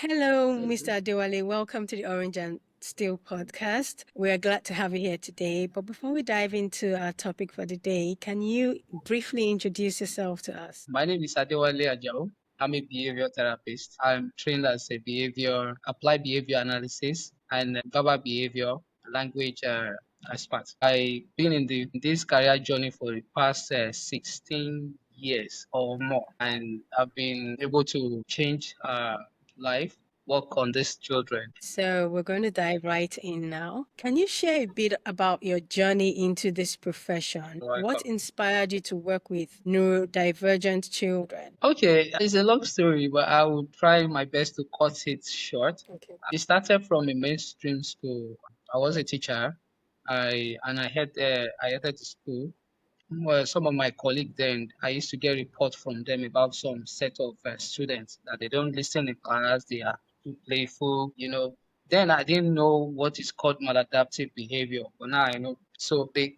Hello, Mr. Adewale. Welcome to the Orange and Steel podcast. We're glad to have you here today. But before we dive into our topic for the day, can you briefly introduce yourself to us? My name is Adewale Ajao. I'm a behavior therapist. I'm trained as a applied behavior analysis and verbal behavior language expert. I've been in this career journey for the past 16 years or more, and I've been able to change life, work on these children. So we're going to dive right in now. Can you share a bit about your journey into this profession? What inspired you to work with neurodivergent children? Okay, it's a long story, but I will try my best to cut it short. Okay. I started from a mainstream school. I was a teacher. I headed the school. Well, some of my colleagues then, I used to get reports from them about some set of students that they don't listen in class, they are too playful. Then I didn't know what is called maladaptive behavior, but now I know. So they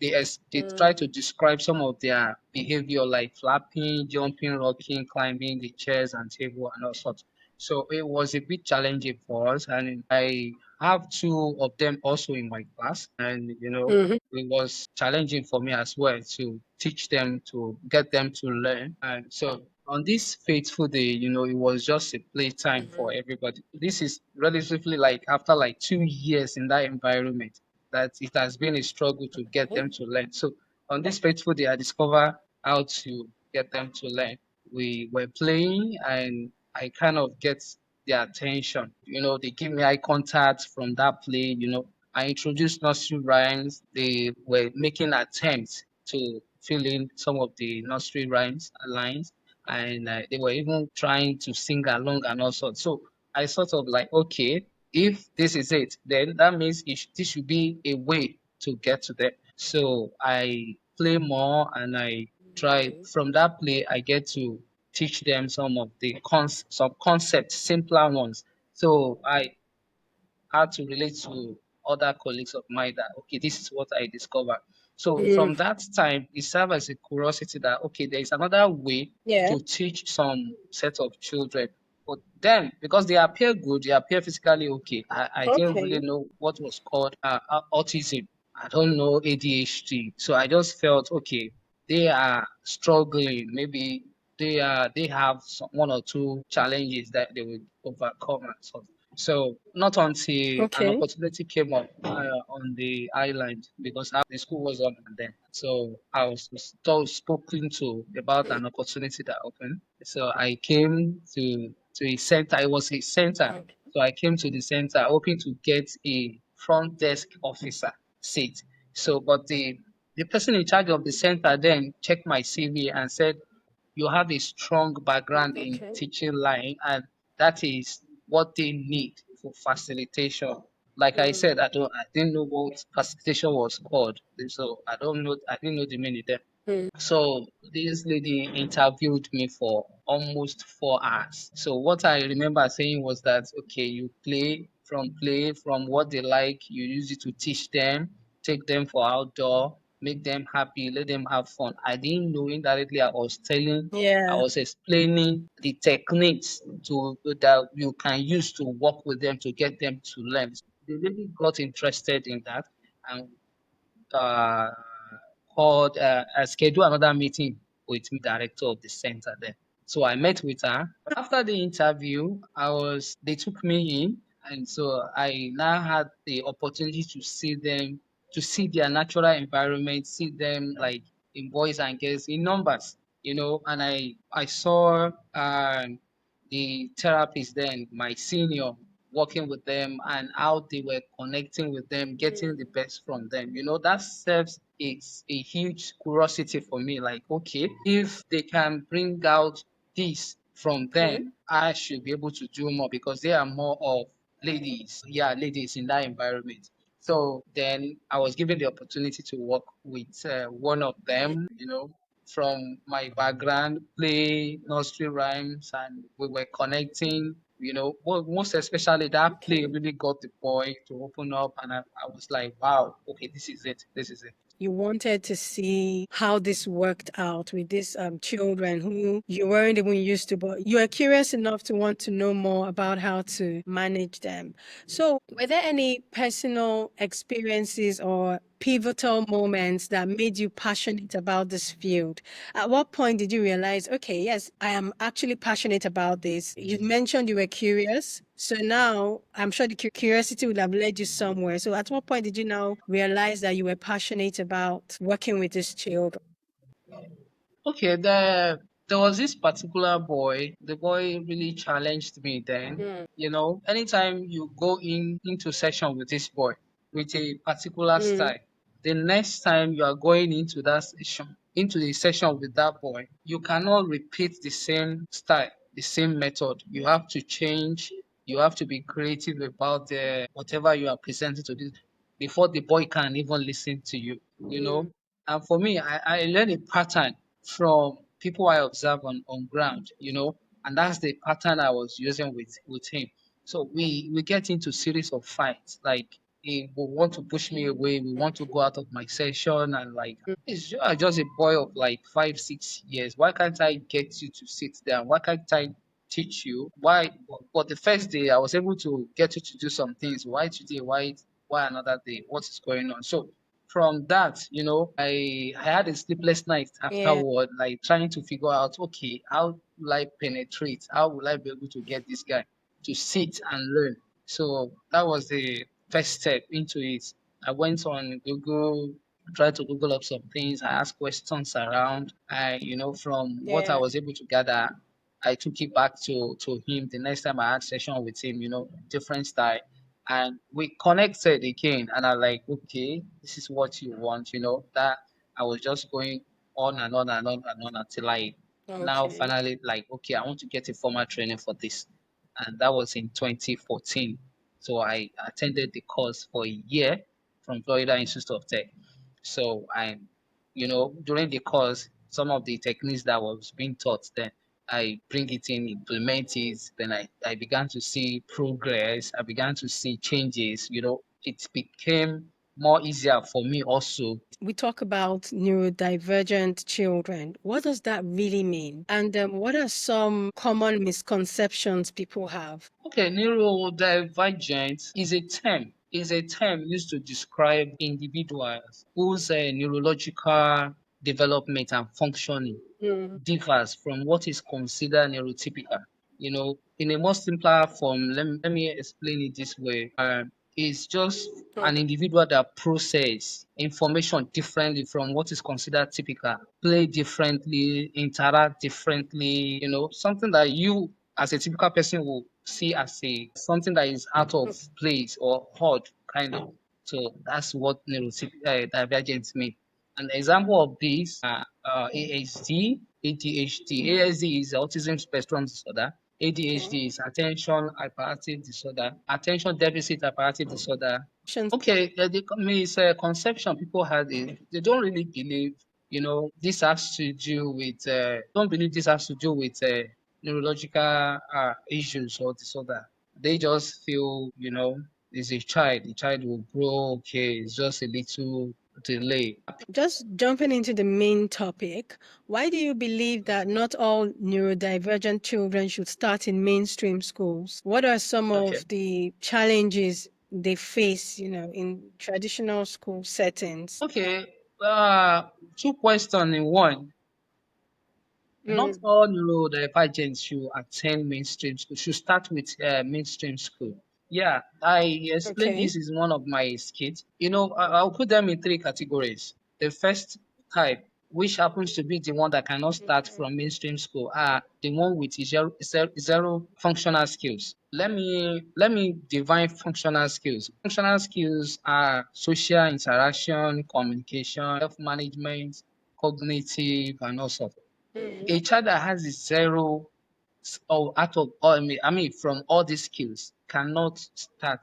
try to describe some of their behavior like flapping, jumping, rocking, climbing the chairs and table and all sorts. So it was a bit challenging for us, and I have two of them also in my class, and it was challenging for me as well to teach them, to get them to learn. And so on this fateful day, it was just a playtime for everybody. This is relatively like after like 2 years in that environment that it has been a struggle to get them to learn. So on this fateful day, I discovered how to get them to learn. We were playing and I kind of get their attention. They give me eye contact from that play. I introduced nursery rhymes. They were making attempts to fill in some of the nursery rhymes lines, and they were even trying to sing along and all sorts. So I sort of like, okay, if this is it, then that means this should be a way to get to them. So I play more, and I try from that play. I get to teach them some of the some concepts, simpler ones. So I had to relate to other colleagues of mine that okay, this is what I discovered. So from that time, it served as a curiosity that okay, there is another way Yeah. to teach some set of children. But then, because they appear good, they appear physically okay, I didn't really Okay. know what was called autism. I don't know ADHD. So I just felt okay, they are struggling. Maybe they have one or two challenges that they will overcome and so. So not until an Okay. opportunity came up on the island because the school was on then. So I was spoken to about an opportunity that opened. So I came to a center. It was a center. Okay. So I came to the center hoping to get a front desk officer seat. So but the person in charge of the center then checked my CV and said, you have a strong background in Okay. teaching line, and that is what they need for facilitation. Like I said, I didn't know what facilitation was called, so I didn't know the meaning there. So this lady interviewed me for almost 4 hours. So what I remember saying was that okay, you play from what they like, you use it to teach them, take them for outdoor, make them happy, let them have fun. I didn't know indirectly I Yeah. was explaining the techniques that you can use to work with them to get them to learn. So they really got interested in that, and uh, schedule another meeting with me, director of the center then. So I met with her. After the interview, they took me in, and so I now had the opportunity to see them, to see their natural environment, see them like in boys and girls in numbers, and I saw the therapist then, my senior, working with them and how they were connecting with them, getting the best from them. That serves a huge curiosity for me. Like, okay, if they can bring out this from them, I should be able to do more because they are more of ladies. Yeah, ladies in that environment. So then I was given the opportunity to work with one of them, from my background, play nursery rhymes, and we were connecting. Most especially that play Okay. really got the boy to open up, and I was like, wow, okay, this is it, this is it. You wanted to see how this worked out with these children who you weren't even used to, but you are curious enough to want to know more about how to manage them. So, were there any personal experiences or pivotal moments that made you passionate about this field? At what point did you realize, okay, yes, I am actually passionate about this? You mentioned you were curious. So now I'm sure the curiosity would have led you somewhere. So at what point did you now realize that you were passionate about working with these children? Okay, there was this particular boy. The boy really challenged me then. You know, anytime you go into session with this boy with a particular Mm, style, the next time you are going into the session with that boy, you cannot repeat the same style, the same method. You have to change. You have to be creative about whatever you are presenting to this before the boy can even listen to you. You know, mm, and for me, I learned a pattern from people I observe on ground, you know, and that's the pattern I was using with him. So we get into series of fights. Like he will want to push me away, we want to go out of my session, and like you are just a boy of like 5, 6 years. Why can't I get you to sit down? Why can't I teach you? Why? But the first day I was able to get you to do some things. Why today? Why another day? What is going on? So from that, you know, I had a sleepless night yeah. afterward, like trying to figure out, okay, how will I penetrate? How will I be able to get this guy to sit and learn? So that was the first step into it. I went on Google, tried to Google up some things. I asked questions around. From what I Yeah. was able to gather, I took it back to him the next time I had session with him, different style. And we connected again, and I like, okay, this is what you want, that I was just going on and on and on and on until I now Okay. finally like, okay, I want to get a formal training for this. And that was in 2014. So I attended the course for a year from Florida Institute of Tech. So during the course, some of the techniques that was being taught then, I bring it in, implement it. Then I began to see progress. I began to see changes. It became more easier for me also. We talk about neurodivergent children. What does that really mean? And what are some common misconceptions people have? Okay, neurodivergent is a term used to describe individuals whose neurological development and functioning Mm, differs from what is considered neurotypical. In a more simpler form, let me explain it this way. It's just an okay. individual that process information differently from what is considered typical, play differently, interact differently, something that you as a typical person will see as a something that is out of Okay. place or odd kind of. So that's what neurodivergence means. An example of this ASD, ADHD. ASD is autism spectrum disorder. Okay. ADHD is attention hyperactive disorder, attention deficit hyperactive disorder. Options. Okay, it's a conception people had. They don't really believe, this has to do with. Don't believe this has to do with neurological issues or disorder. They just feel, is a child. The child will grow okay. It's just a little delay. Just jumping into the main topic, why do you believe that not all neurodivergent children should start in mainstream schools? What are some Okay. of the challenges they face, in traditional school settings? Okay. Two questions in one. Not Mm, all neurodivergents should attend mainstream school, should start with mainstream school. Yeah, I explained okay. this is one of my skits. I'll put them in three categories. The first type, which happens to be the one that cannot start Okay. from mainstream school, are the one with zero functional skills. Let me define functional skills. Functional skills are social interaction, communication, self-management, cognitive, and also Mm, a child that has a zero or out of all I mean from all these skills cannot start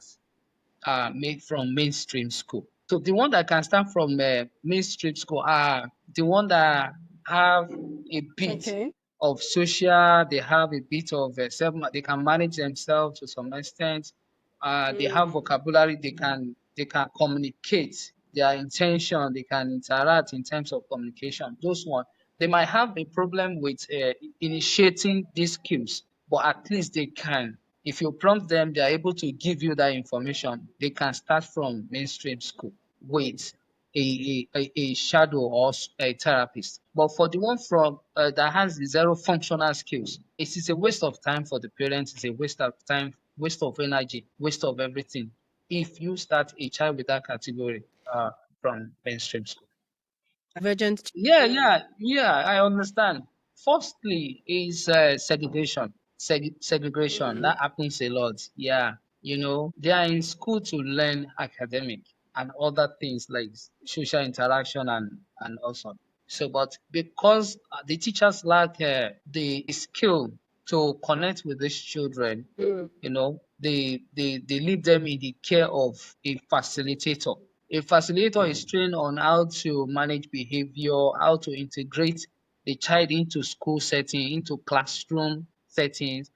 made from mainstream school. So the one that can start from mainstream school are the one that have a bit okay. of social, they have a bit of self, they can manage themselves to some extent. They have Mm, vocabulary, they can communicate. their intention, they can interact in terms of communication. Those one, they might have a problem with initiating these skills, but at least they can. If you prompt them, they are able to give you that information. They can start from mainstream school with a shadow or a therapist. But for the one from that has the zero functional skills, it is a waste of time for the parents. It's a waste of time, waste of energy, waste of everything. If you start a child with that category from mainstream school. Divergent. Yeah, I understand. Firstly, is segregation. Segregation Mm. that happens a lot. Yeah, they are in school to learn academic and other things like social interaction and also. So, but because the teachers lack the skill to connect with these children, Mm. they leave them in the care of a facilitator. A facilitator is trained on how to manage behavior, how to integrate the child into school setting, into classroom settings.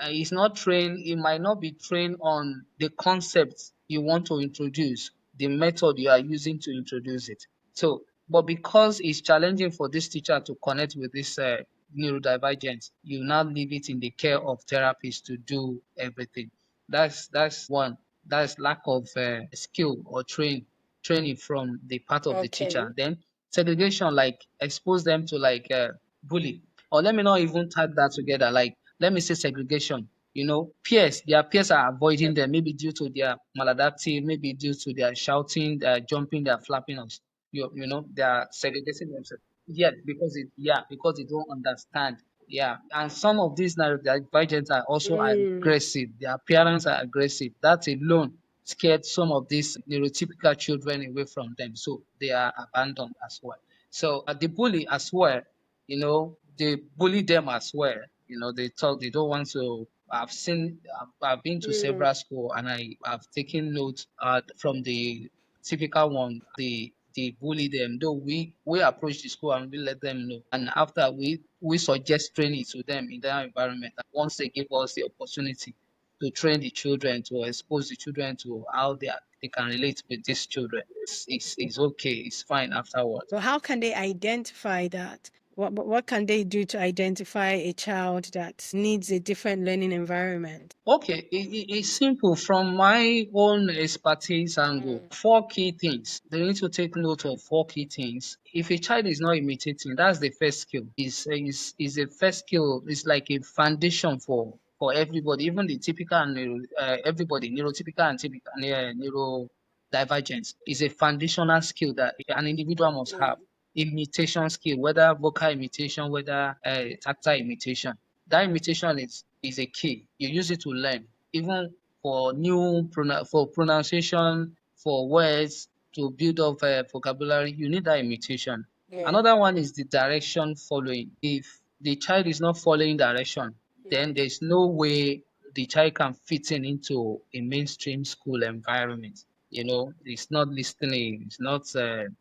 He's not trained, he might not be trained on the concepts you want to introduce, the method you are using to introduce it. So, but because it's challenging for this teacher to connect with this neurodivergent, you now leave it in the care of therapists to do everything. That's one. That's lack of skill or training from the part of the Okay. teacher. Then segregation, like expose them to like bully, or let me not even tag that together. Like let me say segregation. Peers, their peers are avoiding them, maybe due to their maladaptive, maybe due to their shouting, their jumping, their flapping us. They are segregating themselves. Because they don't understand. Yeah. And some of these neurodivergents are also Mm. aggressive. Their parents are aggressive. That alone scared some of these neurotypical children away from them. So they are abandoned as well. So the bully as well, they bully them as well. They talk, they don't want to. I've been to Mm. several schools and I have taken notes from the typical one. They bully them. Though we approach the school and we let them know. And after we suggest training to them in their environment. And once they give us the opportunity to train the children, to expose the children to how they can relate with these children, it's okay. It's fine afterwards. So how can they identify that? What can they do to identify a child that needs a different learning environment? Okay, it's simple. From my own expertise angle, Mm. four key things. They need to take note of four key things. If a child is not imitating, that's the first skill. Is a first skill. It's like a foundation for everybody, even the typical and everybody, neurotypical and typical neurodivergence is a foundational skill that an individual must have. Mm. Imitation skill, whether vocal imitation, whether tactile imitation, that imitation is a key. You use it to learn, even for for pronunciation, for words, to build up vocabulary. You need that imitation. Yeah. Another one is the direction following. If the child is not following direction, then there's no way the child can fit in into a mainstream school environment. It's not listening, it's not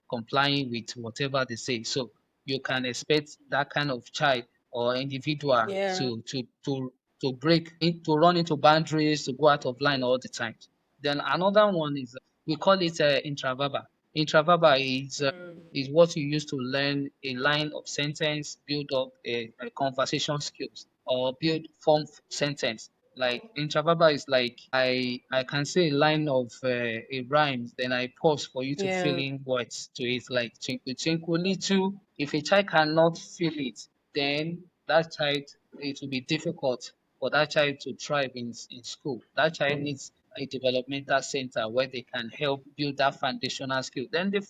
complying with whatever they say. So you can expect that kind of child or individual Yeah. to to run into boundaries, to go out of line all the time. Then another one is we call it intraverbal. Intraverbal is what you use to learn a line of sentence, build up a conversation skills, or build form sentence. Like intraverbal is like I can say a line of a rhyme, then I pause for you to fill Yeah. in words to it, like twinkle twinkle little. If a child cannot feel it, then that child, it will be difficult for that child to thrive in school. That child needs a developmental center where they can help build that foundational skill. Then the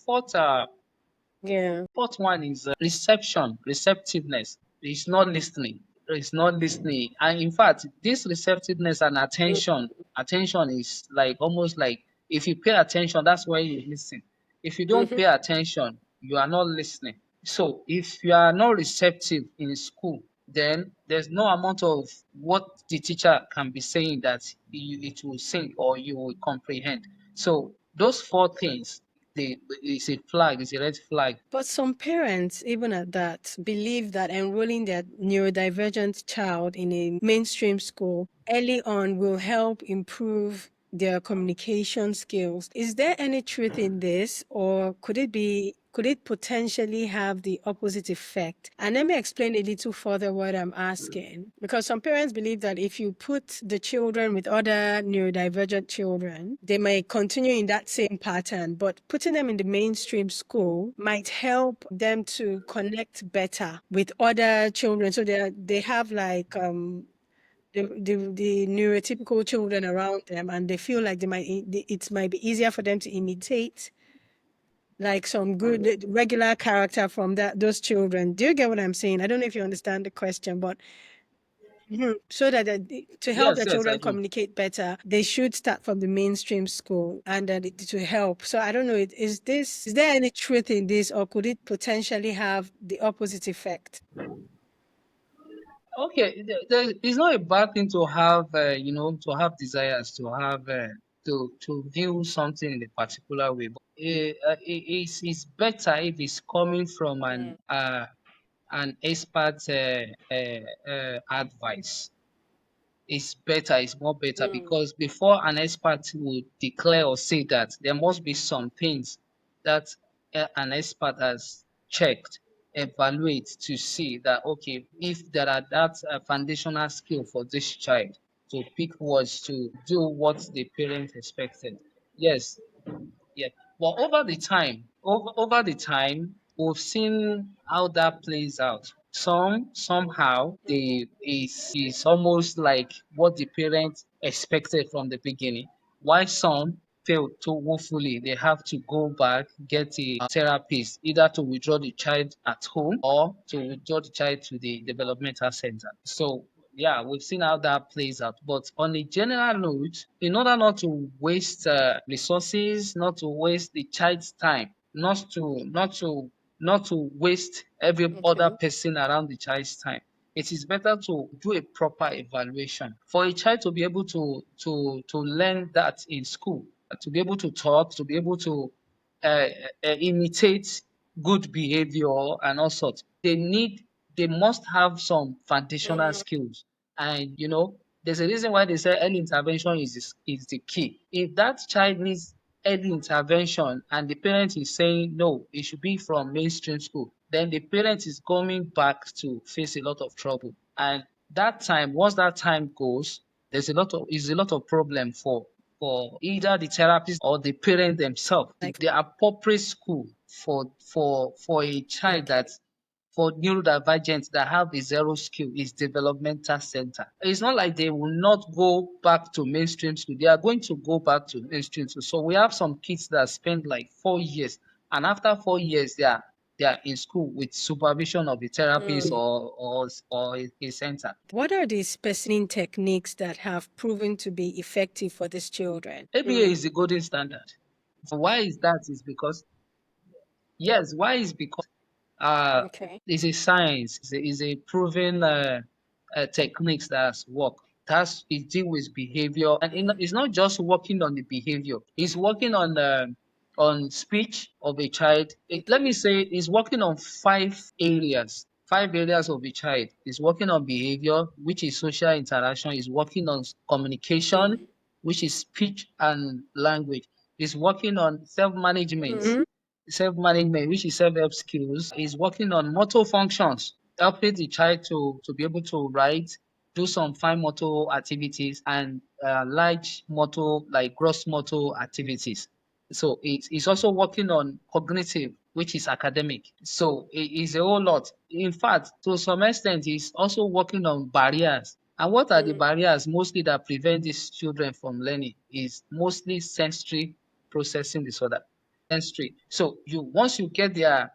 Yeah. fourth one is reception, receptiveness. It's not listening. It's not listening. And in fact, this receptiveness and Mm. attention is like almost like if you pay attention, that's why you listen. If you don't Mhm. pay attention, you are not listening. So if you are not receptive in school, then there's no amount of what the teacher can be saying that it will sink or you will comprehend. So those four things, it's a flag, it's a red flag. But some parents, even at that, believe that enrolling their neurodivergent child in a mainstream school early on will help improve their communication skills. Is there any truth in this, or could it potentially have the opposite effect? And let me explain a little further what I'm asking. Because some parents believe that if you put the children with other neurodivergent children, they may continue in that same pattern, but putting them in the mainstream school might help them to connect better with other children. So they have like the neurotypical children around them, and they feel like it might be easier for them to imitate like some good regular character from those children. Do you get what I'm saying? I don't know if you understand the question, but so that to help Yes, the yes, I children do. communicate better, they should start from the mainstream school, and that to help. So I don't know. Is there any truth in this, or could it potentially have the opposite effect? Okay, it's not a bad thing to have, to have desires, to have, to view something in a particular way. But it's better if it's coming from an expert advice. It's better, it's more better Mm, because before an expert would declare or say that, there must be some things that an expert has checked, evaluate to see that, okay, if there are that foundational skill for this child to pick words, to do what the parent expected. Yes, yeah. But over the time, we've seen how that plays out. Somehow they is almost like what the parents expected from the beginning. While some failed too woefully, they have to go back, get a therapist, either to withdraw the child at home or to withdraw the child to the developmental center. So yeah, we've seen how that plays out. But on a general note, in order not to waste resources, not to waste the child's time, not to waste every other okay. person around the child's time, it is better to do a proper evaluation for a child to be able to learn that in school, to be able to talk, to be able to uh, imitate good behavior and all sorts. They must have some foundational Mm, skills. And there's a reason why they say early intervention is the key. If that child needs early intervention and the parent is saying no, it should be from mainstream school, then the parent is coming back to face a lot of trouble. And that time, once that time goes, is a lot of problem for either the therapist or the parent themselves. like The appropriate school for a child okay. that for neurodivergent that have a zero skill is developmental center. It's not like they will not go back to mainstream school. They are going to go back to mainstream school. So we have some kids that spend like 4 years, and after 4 years, they are in school with supervision of a therapist Mm. or a center. What are the specific techniques that have proven to be effective for these children? ABA is the golden standard. Why is that? Is because yes, why is because uh, Okay. it's a science, it's a proven techniques that has worked. That's it deal with behavior, and it's not just working on the behavior. It's working on speech of a child. Let Okay. me say, it's working on five areas of a child. It's working on behavior, which is social interaction. It's working on communication, Mm. which is speech and language. It's working on Mm-hmm. self-management, which is self-help skills, is working on motor functions, helping the child to be able to write, do some fine motor activities, and large motor, like gross motor activities. So it's also working on cognitive, which is academic. So it is a whole lot. In fact, to some extent, it's also working on barriers. And what are the Mm. barriers mostly that prevent these children from learning? Is mostly sensory processing disorder. Sensory. So once you get their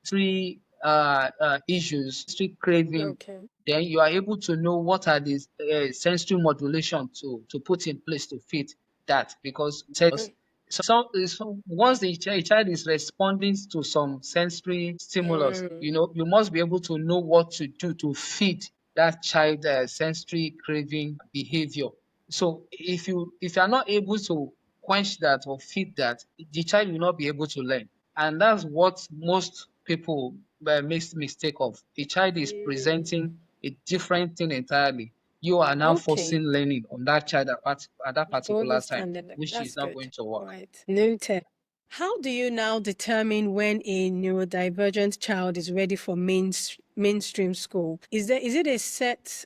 sensory issues, sensory craving, Okay. then you are able to know what are the sensory modulation to put in place to fit that. Because Mm. once the child is responding to some sensory stimulus, Mm. you must be able to know what to do to feed that child sensory craving behavior. So if you are not able to quench that or feed that, the child will not be able to learn. And that's what most people makes mistake of. The child is Mm. presenting a different thing entirely. you are now Okay. forcing learning on that child at that Golden particular time, standard. which That's is not good. going to All work. right. Noted. How do you now determine when a neurodivergent child is ready for mainstream school? Is there a set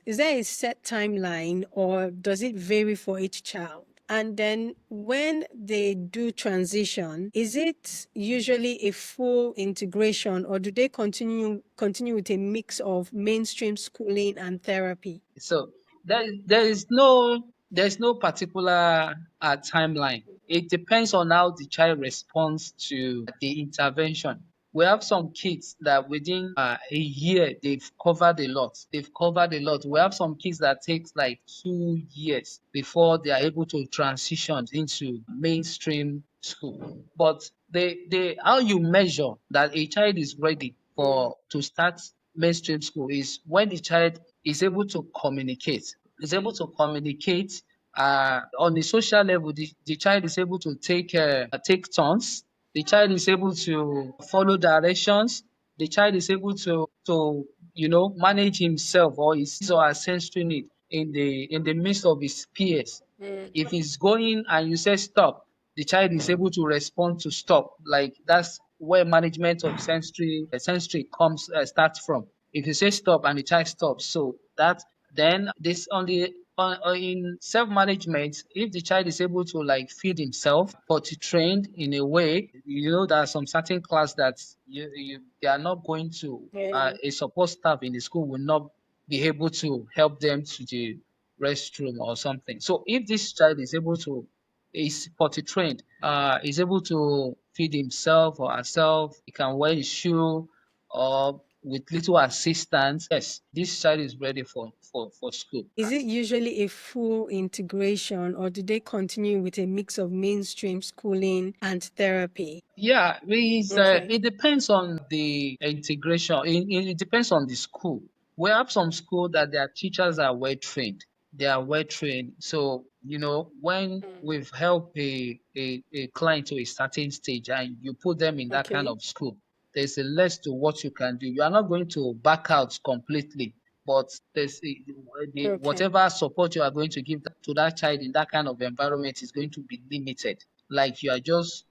timeline, or does it vary for each child? And then when they do transition, is it usually a full integration, or do they continue with a mix of mainstream schooling and therapy? So there is no particular timeline. It depends on how the child responds to the intervention. We have some kids that within a year they've covered a lot. They've covered a lot. We have some kids that takes like 2 years before they are able to transition into mainstream school. But they how you measure that a child is ready Mm, for to start mainstream school is when the child is able to communicate. Is able to communicate on a social level. The child is able to take turns. The child is able to follow directions. The child is able to manage himself or his or her sensory need in the midst of his peers. mm, If he's going and you say stop, the child is able to respond to stop. Like that's where management of sensory comes starts from. If you say stop and the child stops, so that then this on the in self-management, if the child is able to like feed himself, potty trained in a way, there are some certain class that they are not going to yeah. a support staff in the school will not be able to help them to the restroom or something. So if this child is potty trained, is able to feed himself or herself, he can wear his shoe or with little assistance, yes, this child is ready for school. Is it usually a full integration, or do they continue with a mix of mainstream schooling and therapy? Yeah, Okay. it depends on the integration. It depends on the school. We have some school that their teachers are well trained. They are well trained. So, when Mm, we've helped a client to a certain stage and you put them in that kind okay. of school, there's a less to what you can do. You are not going to back out completely, but Okay. whatever support you are going to give to that child in that kind of environment is going to be limited. Like you are just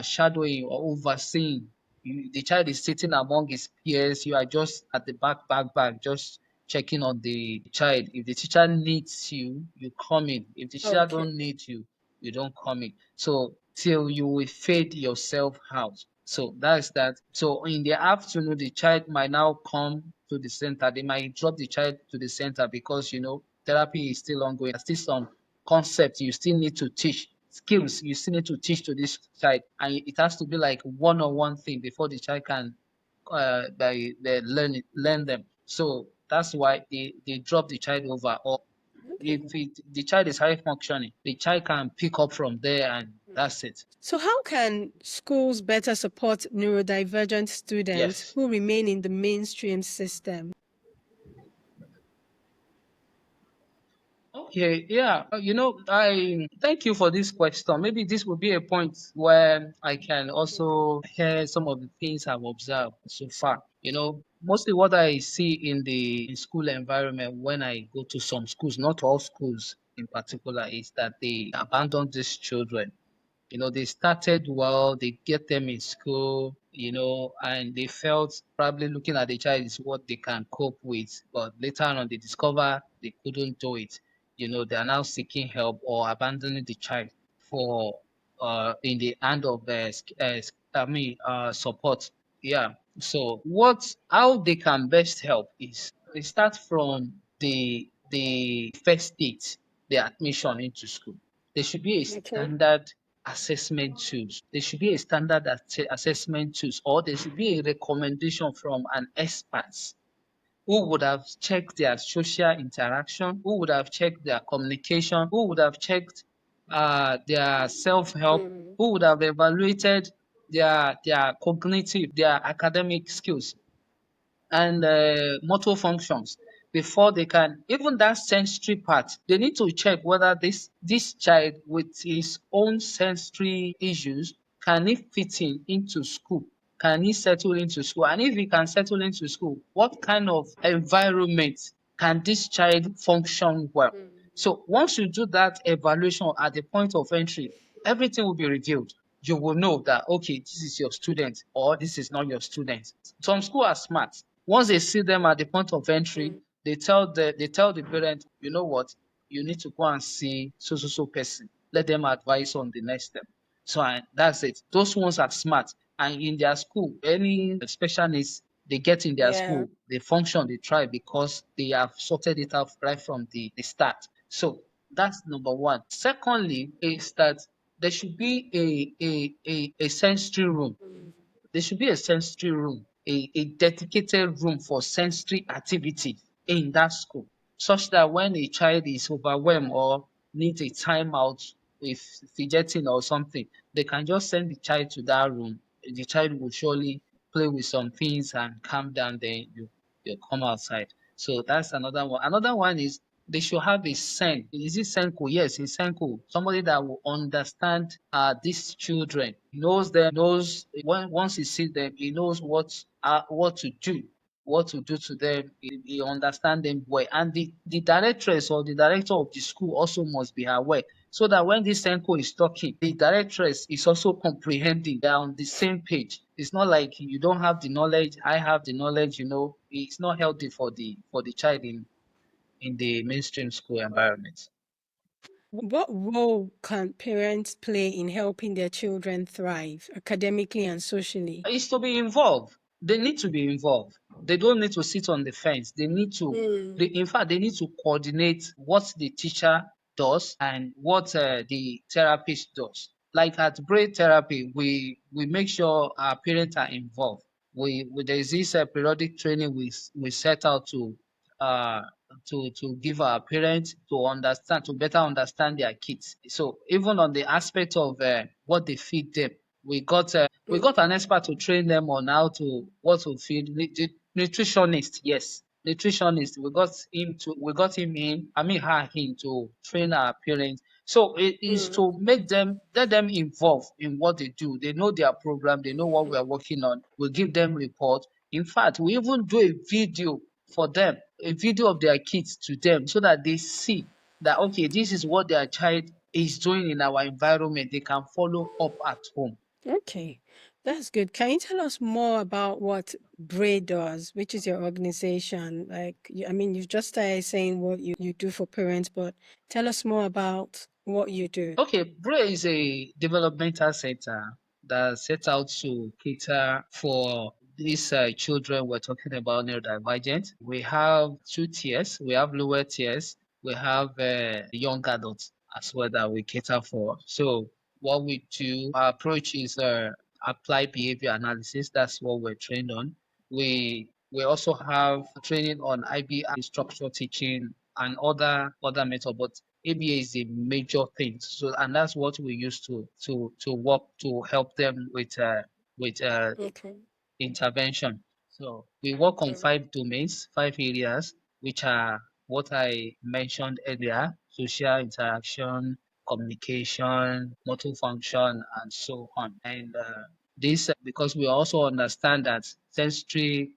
shadowing or overseeing. The child is sitting among his peers. You are just at the back, just checking on the child. If the teacher needs you, you come in. If the teacher Okay. don't need you, you don't come in. So till you will fade yourself out. So that's that. So in the afternoon, the child might now come to the center. They might drop the child to the center because therapy is still ongoing. There's still some concepts you still need to teach, skills you still need to teach to this child, and it has to be like one-on-one thing before the child can they learn them. So that's why they drop the child over. Or Okay. if the child is high functioning, the child can pick up from there, and that's it. So, how can schools better support neurodivergent students Yes. who remain in the mainstream system? Okay, yeah. I thank you for this question. Maybe this will be a point where I can also share some of the things I've observed so far. Mostly what I see in the school environment when I go to some schools, not all schools in particular, is that they abandon these children. They started well, they get them in school, and they felt probably looking at the child is what they can cope with. But later on, they discover they couldn't do it. They are now seeking help or abandoning the child for in the hand of support. Yeah. So how they can best help is they start from the first stage, the admission into school. There should be a Okay. standard assessment tools. There should be a standard assessment tools, or there should be a recommendation from an expert who would have checked their social interaction, who would have checked their communication, who would have checked their self-help, Mm, who would have evaluated their cognitive, their academic skills and motor functions before they can even that sensory part. They need to check whether this child with his own sensory issues can he fit into school, can he settle into school, and if he can settle into school, what kind of environment can this child function well? So once you do that evaluation at the point of entry, everything will be revealed. You will know that, okay, this is your student or this is not your student. Some schools are smart. Once they see them at the point of entry, they tell the parent, you know what, you need to go and see so so so person. Let them advise on the next step. So that's it. Those ones are smart. And in their school, any special needs they get in their Yeah. school, they function, they try because they have sorted it out right from the start. So that's number one. Secondly, is that there should be a sensory room. There should be a sensory room, a dedicated room for sensory activity in that school, such that when a child is overwhelmed or needs a timeout with fidgeting or something, they can just send the child to that room. The child will surely play with some things and calm down, then you come outside. So that's another one. Another one is they should have a sen. Is it senko? Yes, a senko. Somebody that will understand these children. He knows them, knows when once he sees them, he knows what to do, what to do to them. He understands them well. And the directress or the director of the school also must be aware. So that when this senko is talking, the directress is also comprehending. They're on the same page. It's not like you don't have the knowledge, I have the knowledge, it's not healthy for the child in the mainstream school environment. What role can parents play in helping their children thrive academically and socially? Is to be involved. They need to be involved. They don't need to sit on the fence. In fact, they need to coordinate what the teacher does and what the therapist does. Like at BRAE therapy, we make sure our parents are involved. There's this periodic training we set out uh to give our parents to better understand their kids. So even on the aspect of what they feed them, we got an expert to train them on what to feed. Nutritionist, yes, nutritionist. We got him in. I mean her in to train our parents. So it is to let them involved in what they do. They know their program. They know what we are working on. We give them report. In fact, we even do a video for them, a video of their kids to them, so that they see that okay, this is what their child is doing in our environment. They can follow up at home. Okay, that's good. Can you tell us more about what BRAE does, which is your organization? I mean, you've just started saying what you do for parents, but tell us more about what you do. Okay, BRAE is a developmental center that set out to cater for these children we're talking about, neurodivergent. We have two tiers. We have lower tiers. We have young adults as well that we cater for. So what we do, our approach is applied behavior analysis. That's what we're trained on. We also have training on IBR, structural teaching, and other methods. But ABA is a major thing. So, and that's what we use to work to help them with Okay. intervention. So we work on five domains, five areas, which are what I mentioned earlier: social interaction, communication, motor function, and so on. And this because we also understand that sensory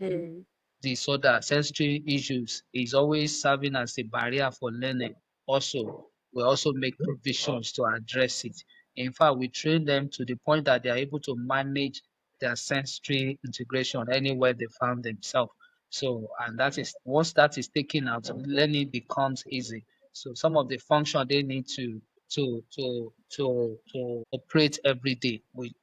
Mm. disorder, sensory issues is always serving as a barrier for learning. Also, we also make provisions to address it. In fact, we train them to the point that they are able to manage their sensory integration anywhere they found themselves. So, and that is once that is taken out, learning becomes easy. So, some of the function they need to operate every day, we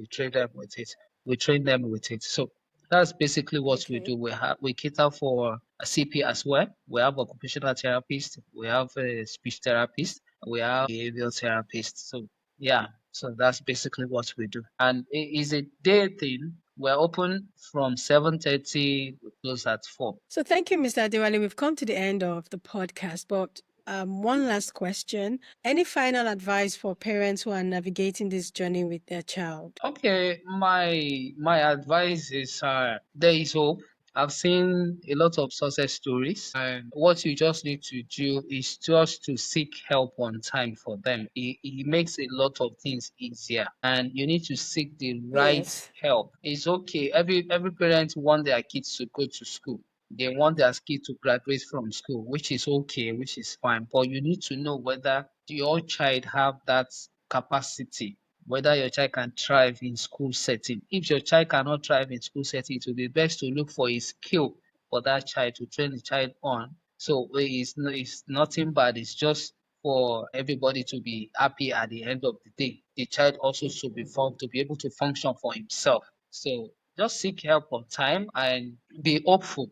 train them with it. We train them with it. So that's basically what we Okay. do. We cater for a CP as well. We have occupational therapist. We have a speech therapist. We have behavioral therapist. So yeah, so that's basically what we do. And it is a day thing. We're open from 7:30. We close at 4. So thank you, Mr. Adewale. We've come to the end of the podcast, but one last question. Any final advice for parents who are navigating this journey with their child? Okay, my advice is there is hope. I've seen a lot of success stories, and what you just need to do is just to seek help on time for them. It makes a lot of things easier, and you need to seek the right Yes. help. It's okay. Every parent want their kids to go to school. They want their kid to graduate from school, which is okay, which is fine. But you need to know whether your child have that capacity, whether your child can thrive in school setting. If your child cannot thrive in school setting, it will be best to look for a skill for that child to train the child on. So it's nothing bad. It's just for everybody to be happy at the end of the day. The child also should be formed to be able to function for himself. So just seek help on time and be hopeful.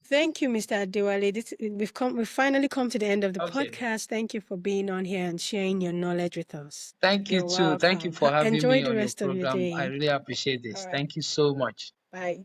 Thank you, Mr. Adewale. We've finally come to the end of the Okay. podcast. Thank you for being on here and sharing your knowledge with us. Thank you You're too. Thank you welcome. for having Enjoy me the on your rest of your program. I day. really appreciate All this. right. Thank you so much. Bye.